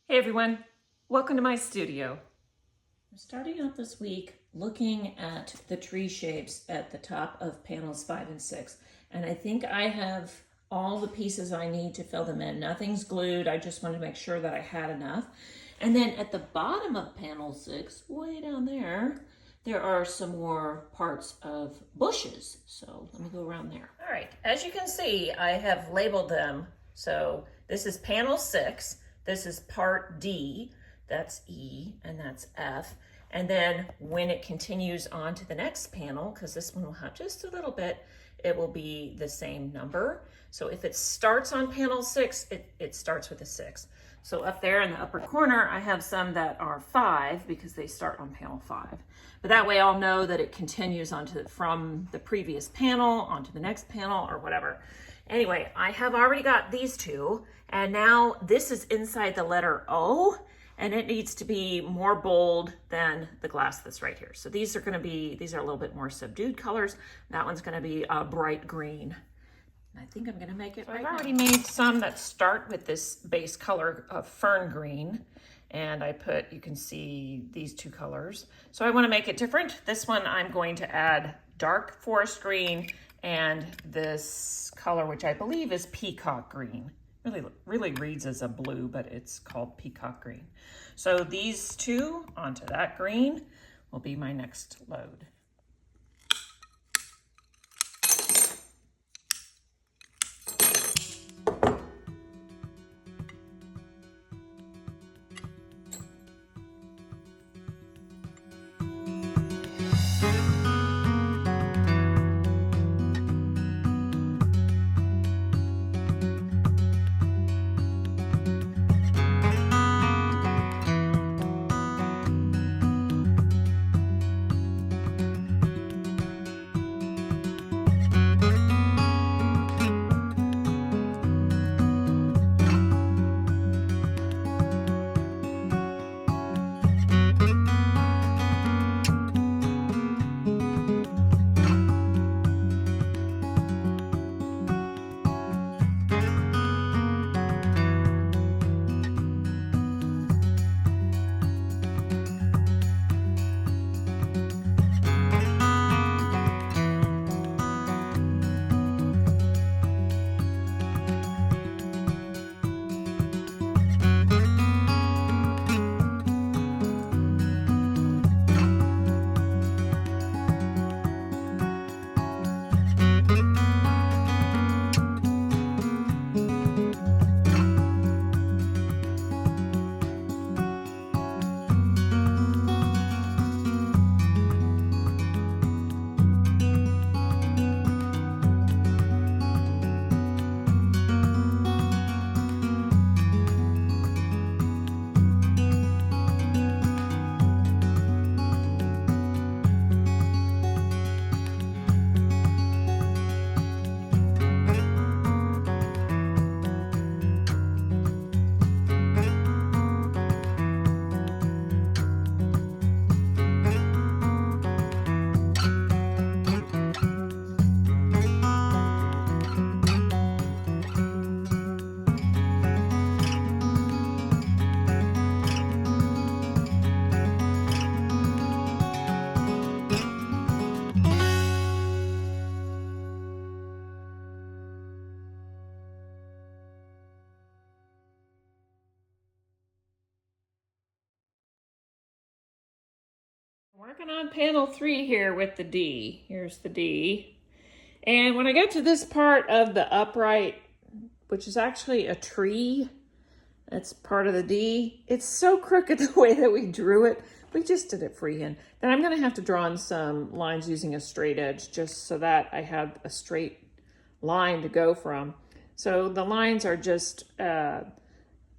Hey everyone, welcome to my studio. I'm starting out this week looking at the tree shapes at the top of panels 5 and 6. And I think I have all the pieces I need to fill them in. Nothing's glued, I just wanted to make sure that I had enough. And then at the bottom of panel 6, way down there, there are some more parts of bushes. So let me go around there. All right, as you can see, I have labeled them. So this is panel 6. This is part D, that's E, and that's F. And then when it continues on to the next panel, because this one will have just a little bit, it will be the same number. So if it starts on panel 6, it starts with a 6. So up there in the upper corner, I have some that are 5 because they start on panel 5. But that way I'll know that it continues from the previous panel onto the next panel or whatever. Anyway, I have already got these two, and now this is inside the letter O, and it needs to be more bold than the glass that's right here. So these are a little bit more subdued colors. That one's gonna be a bright green. I think I'm gonna make it right now. I've already made some that start with this base color of fern green, and you can see these two colors. So I wanna make it different. This one I'm going to add dark forest green and this color, which I believe is peacock green. Really reads as a blue, but it's called peacock green. So these two onto that green will be my next load. Working on panel 3 here with the D. Here's the D. And when I get to this part of the upright, which is actually a tree, that's part of the D, it's so crooked the way that we drew it. We just did it freehand. Then I'm gonna have to draw in some lines using a straight edge just so that I have a straight line to go from. So the lines are just a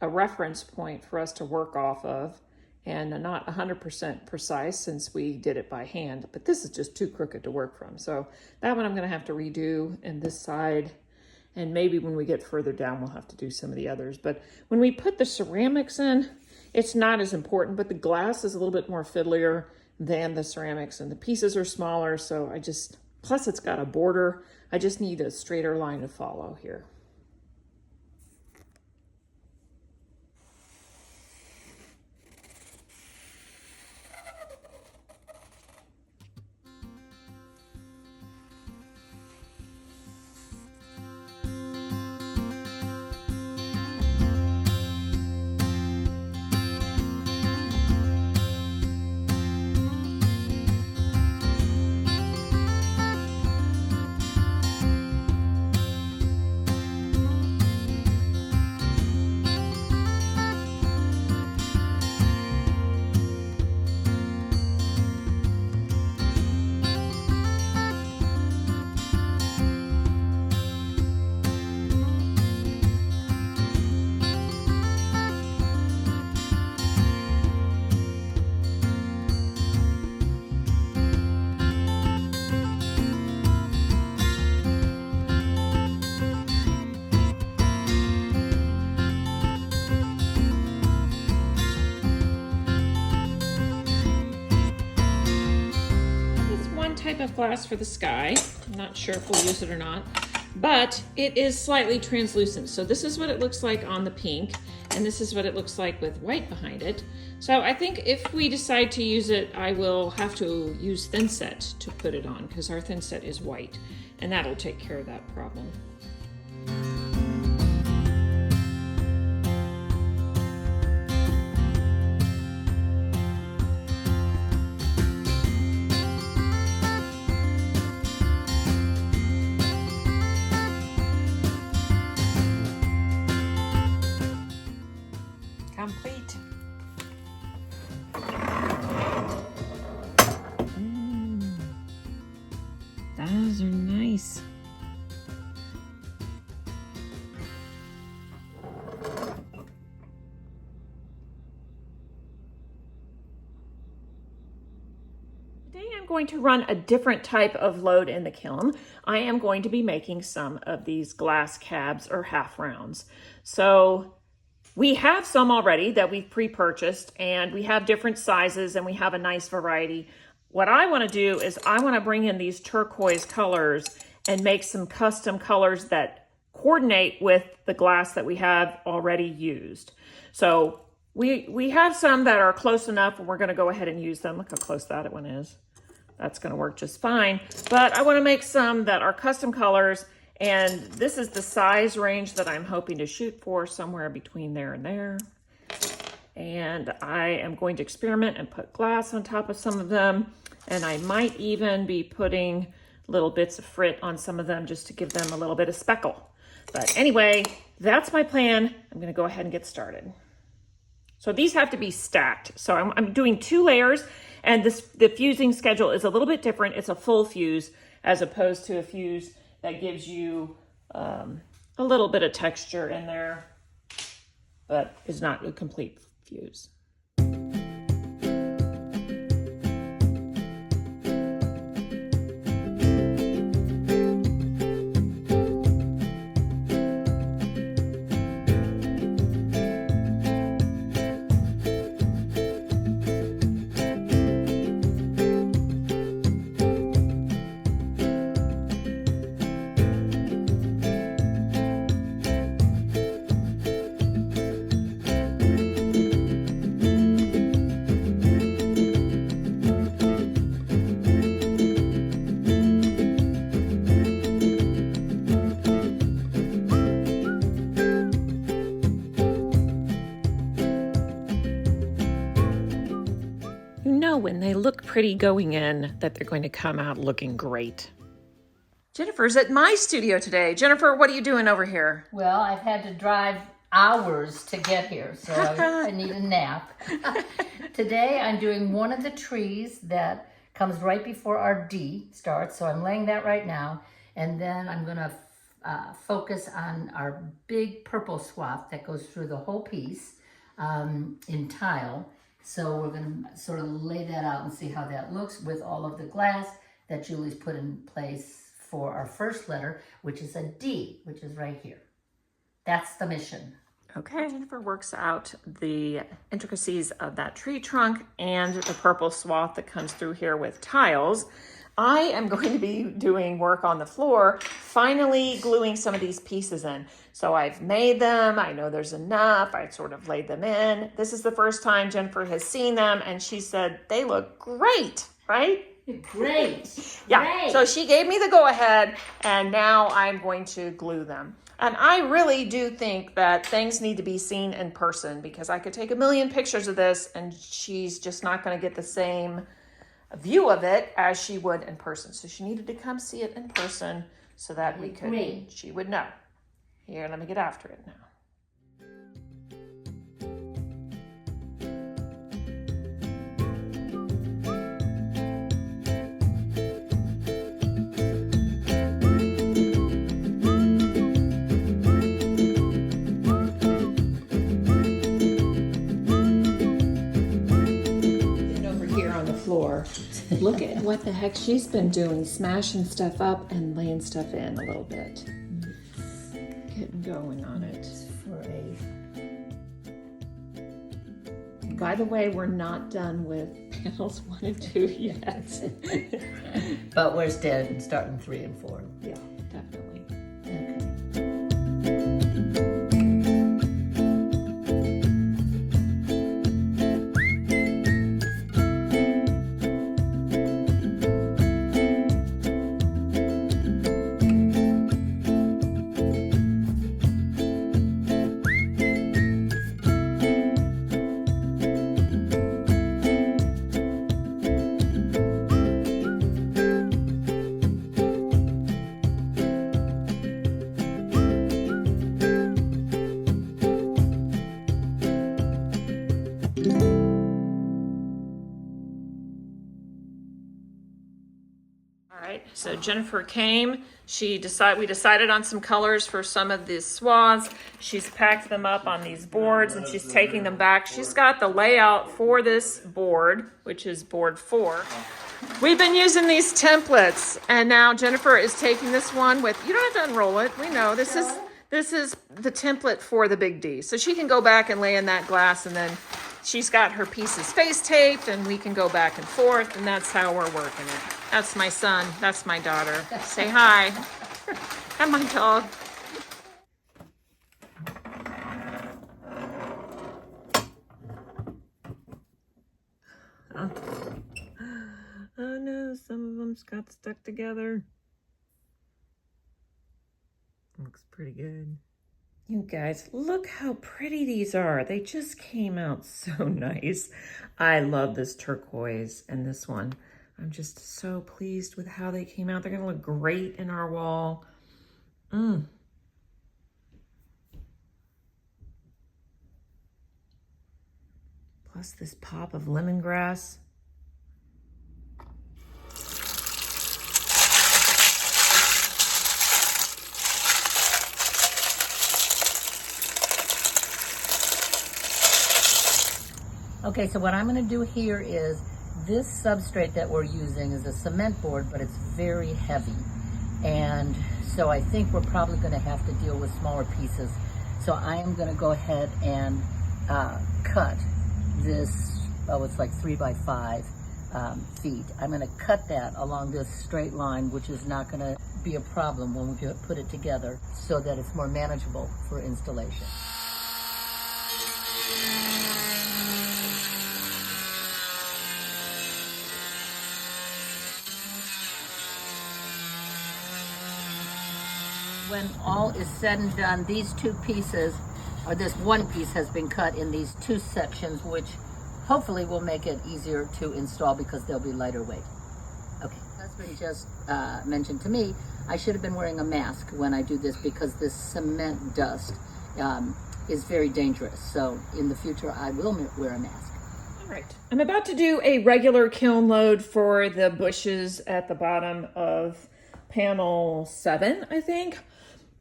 reference point for us to work off of, and not 100% precise since we did it by hand, but this is just too crooked to work from. So that one I'm gonna have to redo, and this side, and maybe when we get further down, we'll have to do some of the others. But when we put the ceramics in, it's not as important, but the glass is a little bit more fiddlier than the ceramics, and the pieces are smaller, so plus it's got a border. I just need a straighter line to follow here. type of glass for the sky. I'm not sure if we'll use it or not, but it is slightly translucent. So this is what it looks like on the pink, and this is what it looks like with white behind it. So I think if we decide to use it, I will have to use thinset to put it on, because our thinset is white, and that'll take care of that problem. Complete. Those are nice. Today I'm going to run a different type of load in the kiln. I am going to be making some of these glass cabs or half rounds. So we have some already that we've pre-purchased, and we have different sizes, and we have a nice variety. What I want to do is I want to bring in these turquoise colors and make some custom colors that coordinate with the glass that we have already used. So we have some that are close enough, and we're going to go ahead and use them. Look how close that one is. That's going to work just fine. But I want to make some that are custom colors, and this is the size range that I'm hoping to shoot for, somewhere between there and there. And I am going to experiment and put glass on top of some of them. And I might even be putting little bits of frit on some of them just to give them a little bit of speckle. But anyway, that's my plan. I'm going to go ahead and get started. So these have to be stacked. So I'm doing 2 layers, and the fusing schedule is a little bit different. It's a full fuse as opposed to a fuse that gives you a little bit of texture in there, but is not a complete fuse. When they look pretty going in, that they're going to come out looking great. Jennifer's at my studio today. Jennifer, what are you doing over here? Well, I've had to drive hours to get here, so I need a nap. Today I'm doing one of the trees that comes right before our D starts, so I'm laying that right now, and then I'm going to focus on our big purple swath that goes through the whole piece in tile. So we're going to sort of lay that out and see how that looks with all of the glass that Julie's put in place for our first letter, which is a D, which is right here. That's the mission. Okay, Jennifer works out the intricacies of that tree trunk and the purple swath that comes through here with tiles. I am going to be doing work on the floor, finally gluing some of these pieces in. So I've made them, I know there's enough, I sort of laid them in. This is the first time Jennifer has seen them, and she said, they look great, right? Great. Yeah, Great. So she gave me the go-ahead, and now I'm going to glue them. And I really do think that things need to be seen in person, because I could take a million pictures of this, and she's just not going to get the same view of it as she would in person. So she needed to come see it in person so that she would know. Here, let me get after it now. Look at what the heck she's been doing, smashing stuff up and laying stuff in a little bit. Getting going on it. By the way, we're not done with panels 1 and 2 yet. But we're starting 3 and 4. Yeah, definitely. Okay. So Jennifer came, we decided on some colors for some of these swaths. She's packed them up on these boards and she's taking them back. She's got the layout for this board, which is board 4. We've been using these templates and now Jennifer is taking this one with, you don't have to unroll it, we know, this is the template for the big D. So she can go back and lay in that glass and then she's got her pieces face taped and we can go back and forth and that's how we're working it. That's my son. That's my daughter. Say hi. And my dog. Oh no, some of them got stuck together. Looks pretty good. You guys, look how pretty these are. They just came out so nice. I love this turquoise and this one. I'm just so pleased with how they came out. They're gonna look great in our wall. Plus this pop of lemongrass. Okay, so what I'm going to do here is this substrate that we're using is a cement board, but it's very heavy. And so I think we're probably going to have to deal with smaller pieces. So I am going to go ahead and cut this, it's like 3 by 5 feet. I'm going to cut that along this straight line, which is not going to be a problem when we put it together so that it's more manageable for installation. When all is said and done, these 2 pieces, or this 1 piece has been cut in these 2 sections, which hopefully will make it easier to install because they'll be lighter weight. Okay, my husband just mentioned to me, I should have been wearing a mask when I do this because this cement dust is very dangerous. So in the future, I will wear a mask. All right, I'm about to do a regular kiln load for the bushes at the bottom of panel 7, I think.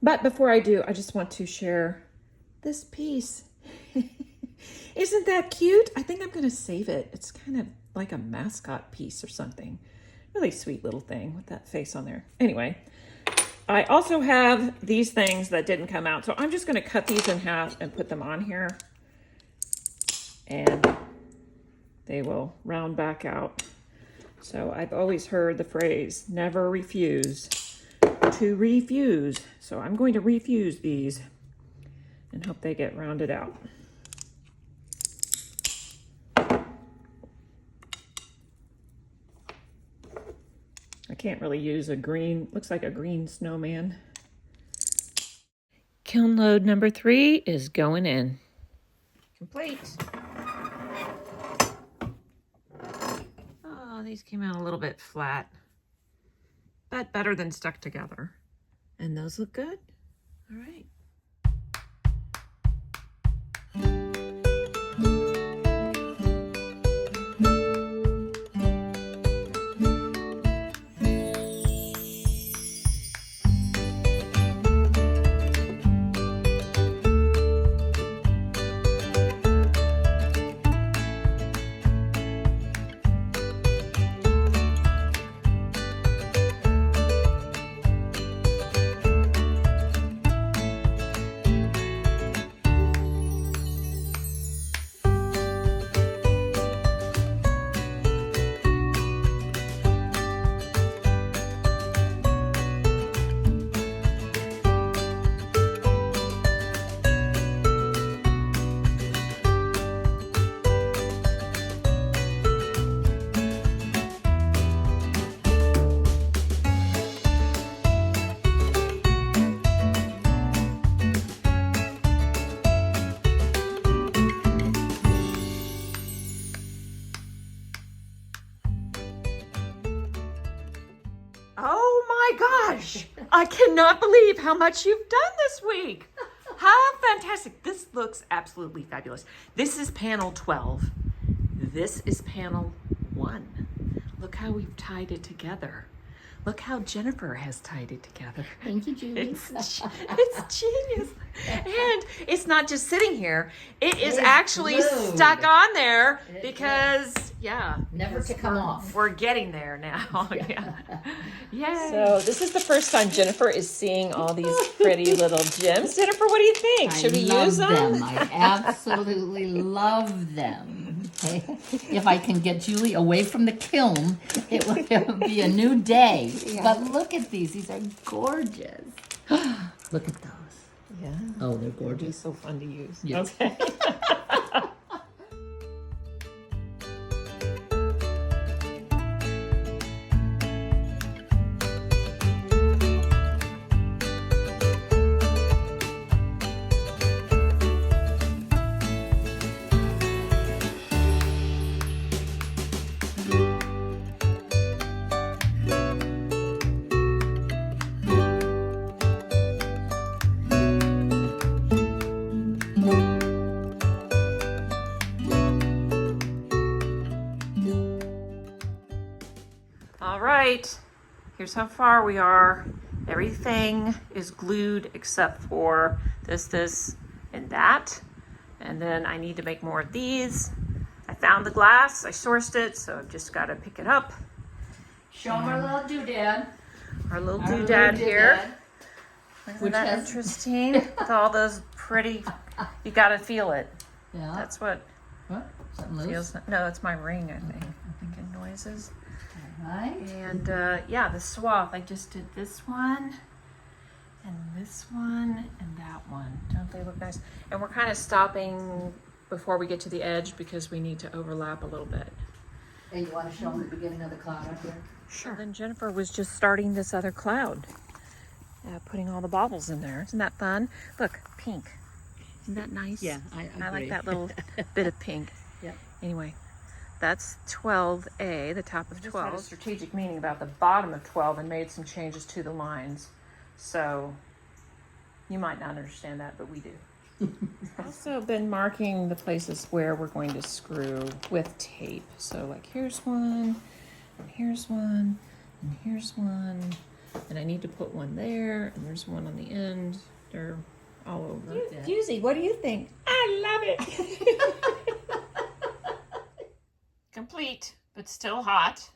But before I do, I just want to share this piece. Isn't that cute? I think I'm going to save it. It's kind of like a mascot piece or something. Really sweet little thing with that face on there. Anyway, I also have these things that didn't come out. So I'm just going to cut these in half and put them on here. And they will round back out. So I've always heard the phrase, never refuse to refuse. So I'm going to refuse these and hope they get rounded out. I can't really use a green, looks like a green snowman. Kiln load number 3 is going in. Complete. Oh, these came out a little bit flat, but better than stuck together. And those look good. All right. gosh, I cannot believe how much you've done this week. How fantastic. This looks absolutely fabulous. This is panel 12. This is panel 1. Look how we've tied it together. Look how Jennifer has tied it together. Thank you, Julie. It's genius. And it's not just sitting here. It is actually stuck on there because, yeah. Never to come off. We're getting there now. Yeah. Yay. So this is the first time Jennifer is seeing all these pretty little gems. Jennifer, what do you think? Should we use them? I absolutely love them. Okay. If I can get Julie away from the kiln, it will be a new day. Yeah. But look at these. These are gorgeous. Look at those. Yeah. Oh, they're gorgeous. It's so fun to use. Yes. Okay. All right, here's how far we are. Everything is glued except for this, and that. And then I need to make more of these. I found the glass, I sourced it, so I've just got to pick it up. Show them our little doodad. Our little doodad here. Isn't that interesting? With all those pretty, you got to feel it. Yeah. That's what Something loose? feels. No, it's my ring, I think. I think it noises. Right. And yeah, the swath, I just did this one and this one and that one. Don't they look nice? And we're kind of stopping before we get to the edge because we need to overlap a little bit. Hey, you want to show them the beginning of the cloud up here? Sure. Then Jennifer was just starting this other cloud, putting all the baubles in there. Isn't that fun? Look, pink. Isn't that nice? Yeah, I agree. I like that little bit of pink. Yeah. Anyway. That's 12A, the top of 12. I had a strategic meaning about the bottom of 12 and made some changes to the lines. So you might not understand that, but we do. I've also been marking the places where we're going to screw with tape. So like here's one, and here's one, and here's one. And I need to put one there, and there's one on the end. They're all over. Fusey, what do you think? I love it. Complete, but still hot.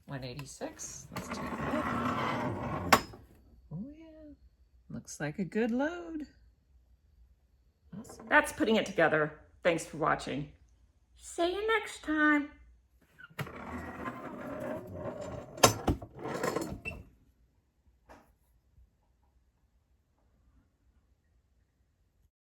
186. Let's take a look. Oh yeah, looks like a good load. Awesome. That's putting it together. Thanks for watching. See you next time.